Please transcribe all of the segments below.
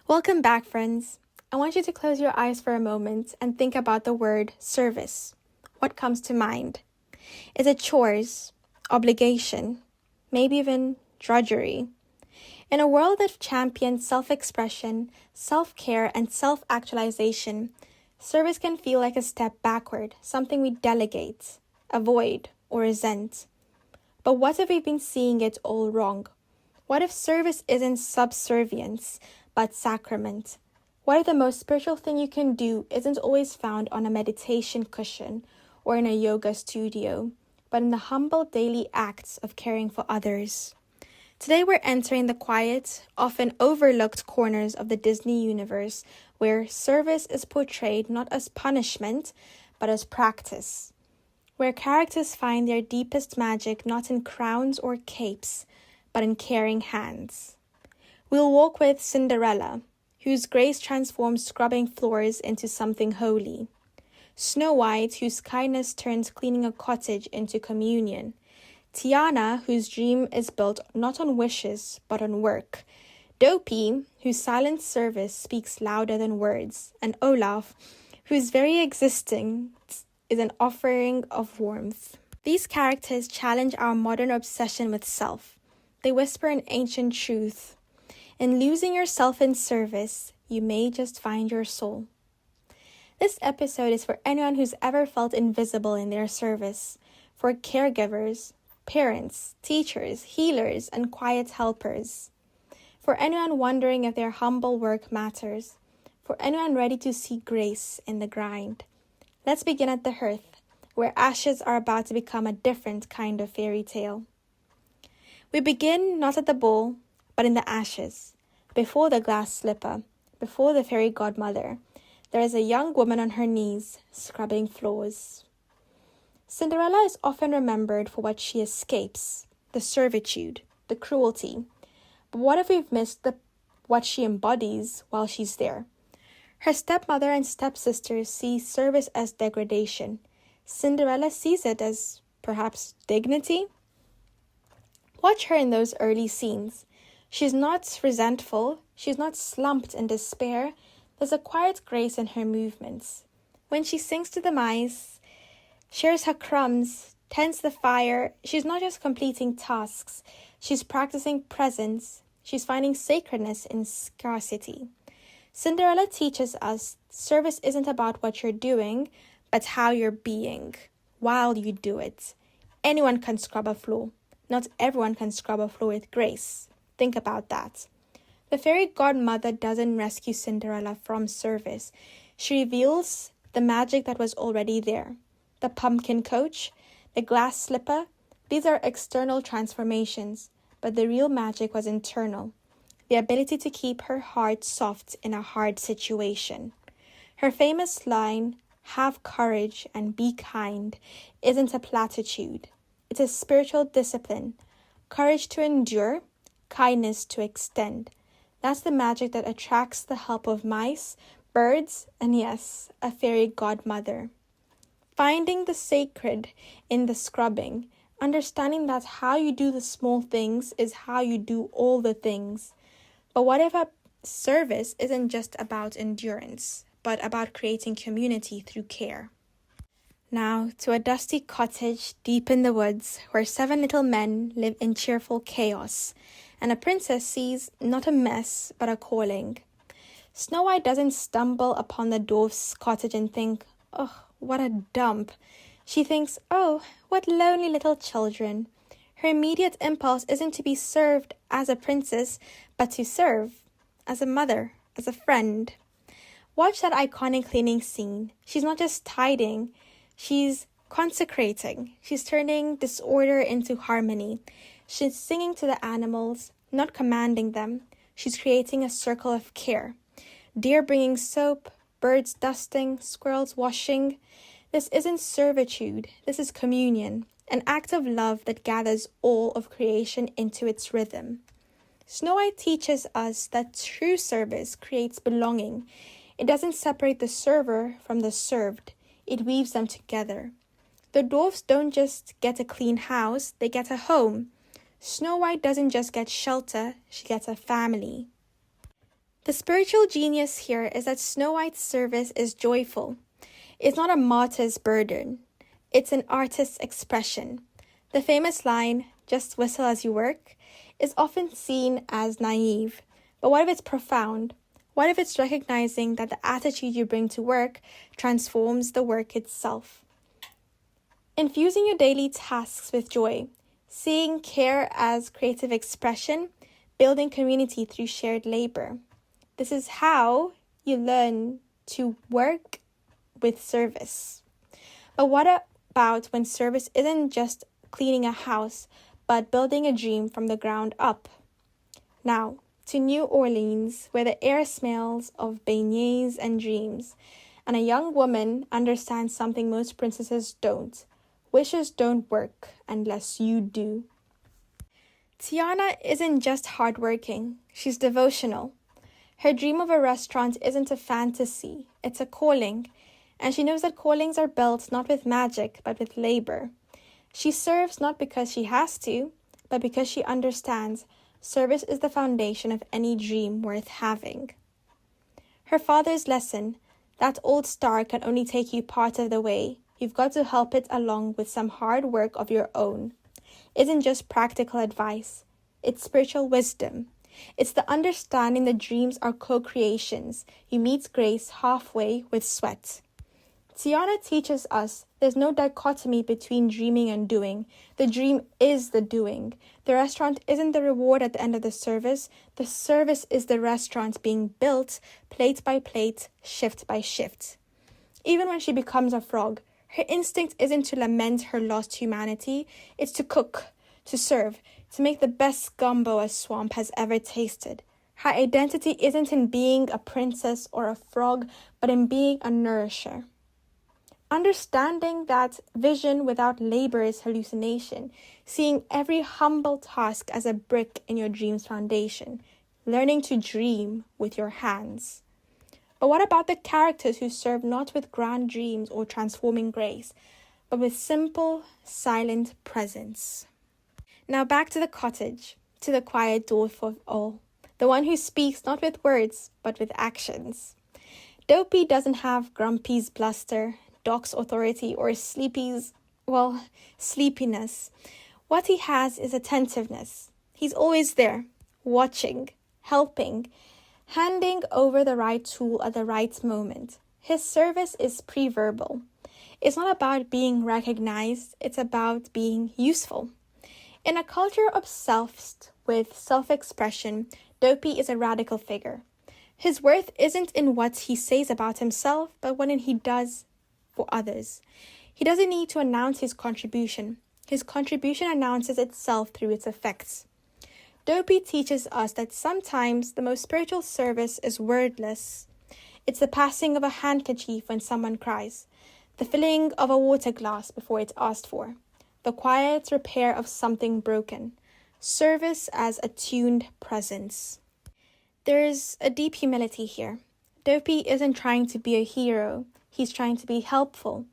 Welcome back, friends. I want you to close your eyes for a moment and think about the word service. What comes to mind? Is it chores, obligation, maybe even drudgery? In a world that champions self-expression, self-care, and self-actualization, service can feel like a step backward, something we delegate, avoid, or resent. But what if we've been seeing it all wrong? What if service isn't subservience, but sacrament? What if the most spiritual thing you can do isn't always found on a meditation cushion or in a yoga studio, but in the humble daily acts of caring for others? Today we're entering the quiet, often overlooked corners of the Disney universe where service is portrayed not as punishment, but as practice. Where characters find their deepest magic not in crowns or capes, but in caring hands. We'll walk with Cinderella, whose grace transforms scrubbing floors into something holy. Snow White, whose kindness turns cleaning a cottage into communion. Tiana, whose dream is built not on wishes, but on work. Dopey, whose silent service speaks louder than words. And Olaf, whose very existence is an offering of warmth. These characters challenge our modern obsession with self. They whisper an ancient truth. In losing yourself in service, you may just find your soul. This episode is for anyone who's ever felt invisible in their service, for caregivers, parents, teachers, healers, and quiet helpers, for anyone wondering if their humble work matters, for anyone ready to see grace in the grind. Let's begin at the hearth, where ashes are about to become a different kind of fairy tale. We begin not at the bowl, but in the ashes. Before the glass slipper, before the fairy godmother, there is a young woman on her knees, scrubbing floors. Cinderella is often remembered for what she escapes, the servitude, the cruelty. But what if we've missed what she embodies while she's there? Her stepmother and stepsisters see service as degradation. Cinderella sees it as, perhaps, dignity. Watch her in those early scenes. She's not resentful. She's not slumped in despair. There's a quiet grace in her movements. When she sings to the mice, shares her crumbs, tends the fire, she's not just completing tasks. She's practicing presence. She's finding sacredness in scarcity. Cinderella teaches us service isn't about what you're doing, but how you're being while you do it. Anyone can scrub a floor. Not everyone can scrub a floor with grace. Think about that. The fairy godmother doesn't rescue Cinderella from service. She reveals the magic that was already there. The pumpkin coach, the glass slipper, these are external transformations, but the real magic was internal. The ability to keep her heart soft in a hard situation. Her famous line, "Have courage and be kind," isn't a platitude. It's a spiritual discipline. Courage to endure, kindness to extend. That's the magic that attracts the help of mice, birds, and yes, a fairy godmother. Finding the sacred in the scrubbing, understanding that how you do the small things is how you do all the things. But what if a service isn't just about endurance, but about creating community through care? Now to a dusty cottage deep in the woods where 7 little men live in cheerful chaos, and a princess sees not a mess but a calling. Snow White doesn't stumble upon the dwarf's cottage and think, "Oh, what a dump." She thinks, "Oh, what lonely little children." Her immediate impulse isn't to be served as a princess, but to serve as a mother, as a friend. Watch that iconic cleaning scene. She's not just tidying, she's consecrating. She's turning disorder into harmony. She's singing to the animals, not commanding them. She's creating a circle of care. Deer bringing soap, birds dusting, squirrels washing. This isn't servitude. This is communion, an act of love that gathers all of creation into its rhythm. Snow White teaches us that true service creates belonging. It doesn't separate the server from the served. It weaves them together. The dwarfs don't just get a clean house, they get a home. Snow White doesn't just get shelter, she gets a family. The spiritual genius here is that Snow White's service is joyful. It's not a martyr's burden. It's an artist's expression. The famous line, "just whistle as you work," is often seen as naive. But what if it's profound? What if it's recognizing that the attitude you bring to work transforms the work itself? Infusing your daily tasks with joy, seeing care as creative expression, building community through shared labor. This is how you learn to work with service. But what about when service isn't just cleaning a house, but building a dream from the ground up? Now, to New Orleans, where the air smells of beignets and dreams, and a young woman understands something most princesses don't. Wishes don't work unless you do. Tiana isn't just hardworking, she's devotional. Her dream of a restaurant isn't a fantasy, it's a calling, and she knows that callings are built not with magic, but with labor. She serves not because she has to, but because she understands service is the foundation of any dream worth having. Her father's lesson, that old star can only take you part of the way, you've got to help it along with some hard work of your own, isn't just practical advice, it's spiritual wisdom. It's the understanding that dreams are co-creations. You meet grace halfway with sweat. Tiana teaches us there's no dichotomy between dreaming and doing. The dream is the doing. The restaurant isn't the reward at the end of the service is the restaurant being built plate by plate, shift by shift. Even when she becomes a frog, her instinct isn't to lament her lost humanity, it's to cook, to serve, to make the best gumbo a swamp has ever tasted. Her identity isn't in being a princess or a frog, but in being a nourisher. Understanding that vision without labor is hallucination, seeing every humble task as a brick in your dream's foundation, learning to dream with your hands. But what about the characters who serve not with grand dreams or transforming grace, but with simple, silent presence? Now back to the cottage, to the quiet dwarf of all, the one who speaks not with words, but with actions. Dopey doesn't have Grumpy's bluster, Doc's authority, or sleepiness. What he has is attentiveness. He's always there, watching, helping, handing over the right tool at the right moment. His service is pre-verbal. It's not about being recognized, it's about being useful. In a culture obsessed with self-expression, Dopey is a radical figure. His worth isn't in what he says about himself, but what he does for others. He doesn't need to announce his contribution. His contribution announces itself through its effects. Dopey teaches us that sometimes the most spiritual service is wordless. It's the passing of a handkerchief when someone cries, the filling of a water glass before it's asked for, the quiet repair of something broken, service as attuned presence. There is a deep humility here. Dopey isn't trying to be a hero, he's trying to be helpful.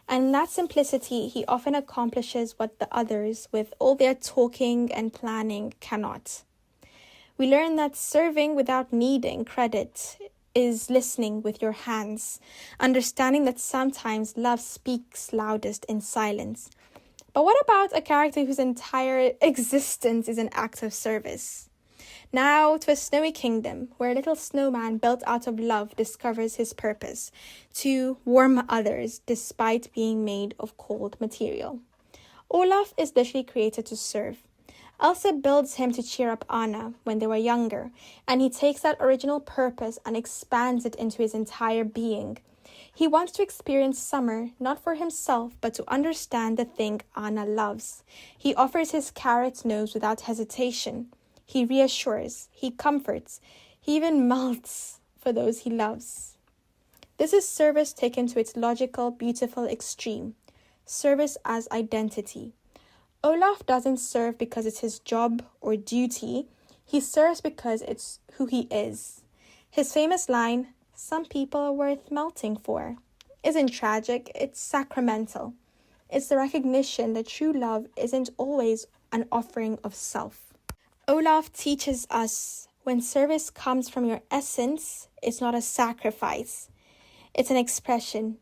And in that simplicity, he often accomplishes what the others, with all their talking and planning, cannot. We learn that serving without needing credit is listening with your hands, understanding that sometimes love speaks loudest in silence. But what about a character whose entire existence is an act of service? Now to a snowy kingdom, where a little snowman built out of love discovers his purpose, to warm others despite being made of cold material. Olaf is literally created to serve. Elsa builds him to cheer up Anna when they were younger, and he takes that original purpose and expands it into his entire being. He wants to experience summer, not for himself, but to understand the thing Anna loves. He offers his carrot nose without hesitation. He reassures, he comforts, he even melts for those he loves. This is service taken to its logical, beautiful extreme. Service as identity. Olaf doesn't serve because it's his job or duty. He serves because it's who he is. His famous line, "Some people are worth melting for," isn't tragic, it's sacramental. It's the recognition that true love isn't always an offering of self. Olaf teaches us When service comes from your essence, it's not a sacrifice. It's an expression.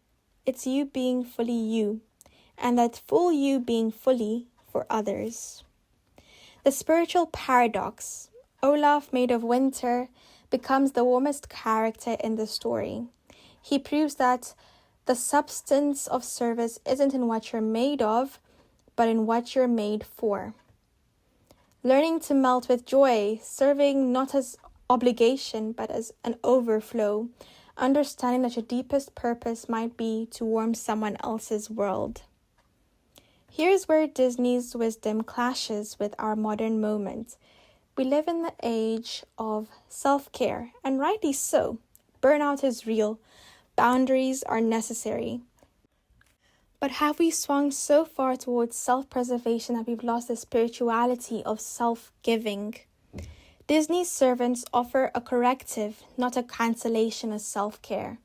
It's you being fully you, and that full you being fully for others. The spiritual paradox. Olaf, made of winter, becomes the warmest character in the story. He proves that the substance of service isn't in what you're made of, but in what you're made for. Learning to melt with joy, serving not as obligation, but as an overflow. Understanding that your deepest purpose might be to warm someone else's world. Here's where Disney's wisdom clashes with our modern moment. We live in the age of self-care, and rightly so. Burnout is real. Boundaries are necessary. But have we swung so far towards self-preservation that we've lost the spirituality of self-giving? Disney's servants offer a corrective, not a cancellation of self-care.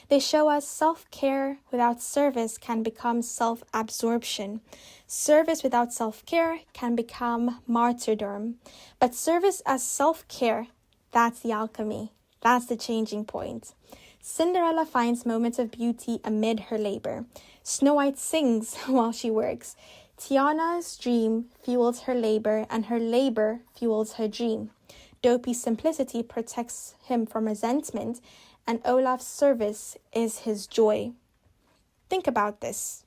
They show us self-care without service can become self-absorption. Service without self-care can become martyrdom. But service as self-care, that's the alchemy. That's the changing point. Cinderella finds moments of beauty amid her labor. Snow White sings while she works. Tiana's dream fuels her labor, and her labor fuels her dream. Dopey's simplicity protects him from resentment, and Olaf's service is his joy. Think about this.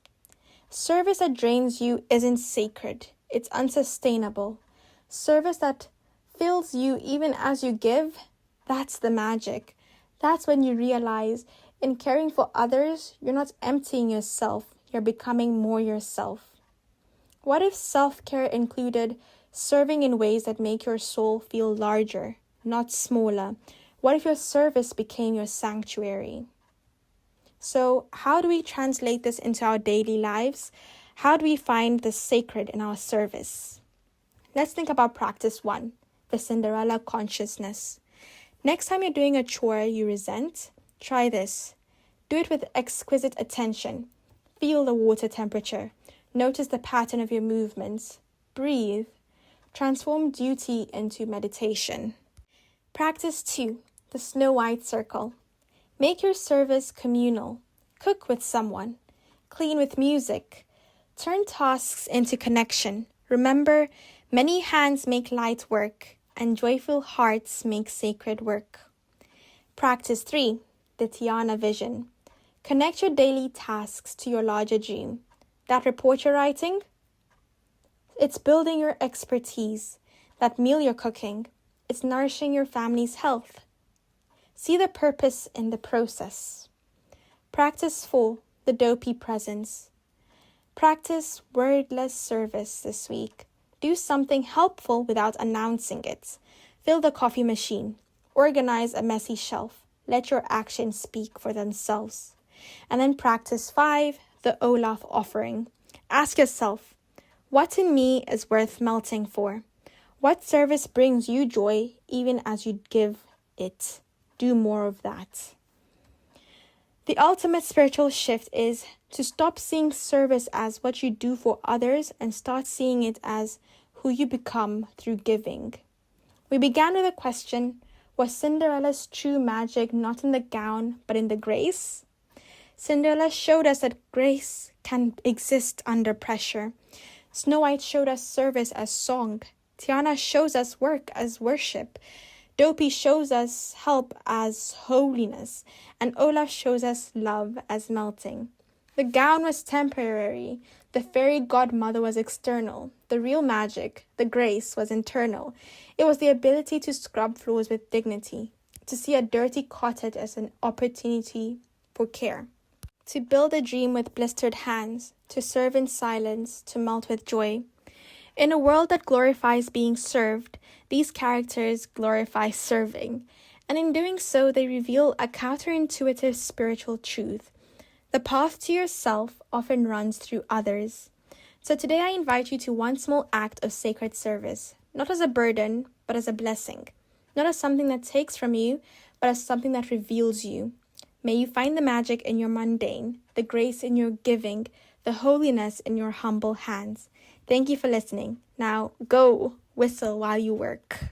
Service that drains you isn't sacred. It's unsustainable. Service that fills you even as you give, that's the magic. That's when you realize in caring for others, you're not emptying yourself, you're becoming more yourself. What if self-care included serving in ways that make your soul feel larger, not smaller? What if your service became your sanctuary? So, how do we translate this into our daily lives? How do we find the sacred in our service? Let's think about practice 1, the Cinderella consciousness. Next time you're doing a chore you resent, try this. Do it with exquisite attention. Feel the water temperature. Notice the pattern of your movements. Breathe. Transform duty into meditation. Practice 2, the Snow White circle. Make your service communal. Cook with someone. Clean with music. Turn tasks into connection. Remember, many hands make light work, and joyful hearts make sacred work. Practice 3, the Tiana vision. Connect your daily tasks to your larger dream. That report you're writing? It's building your expertise. That meal you're cooking, it's nourishing your family's health. See the purpose in the process. Practice 4, the Dopey presence. Practice wordless service this week. Do something helpful without announcing it. Fill the coffee machine. Organize a messy shelf. Let your actions speak for themselves. And then practice 5, the Olaf offering. Ask yourself, what in me is worth melting for? What service brings you joy even as you give it? Do more of that. The ultimate spiritual shift is to stop seeing service as what you do for others and start seeing it as who you become through giving. We began with a question, was Cinderella's true magic not in the gown but in the grace? Cinderella showed us that grace can exist under pressure. Snow White showed us service as song. Tiana shows us work as worship. Dopey shows us help as holiness. And Olaf shows us love as melting. The gown was temporary. The fairy godmother was external. The real magic, the grace, was internal. It was the ability to scrub floors with dignity, to see a dirty cottage as an opportunity for care, to build a dream with blistered hands, to serve in silence, to melt with joy. In a world that glorifies being served, these characters glorify serving, and in doing so, they reveal a counterintuitive spiritual truth. The path to yourself often runs through others. So today I invite you to one small act of sacred service, not as a burden, but as a blessing. Not as something that takes from you, but as something that reveals you. May you find the magic in your mundane, the grace in your giving, the holiness in your humble hands. Thank you for listening. Now go whistle while you work.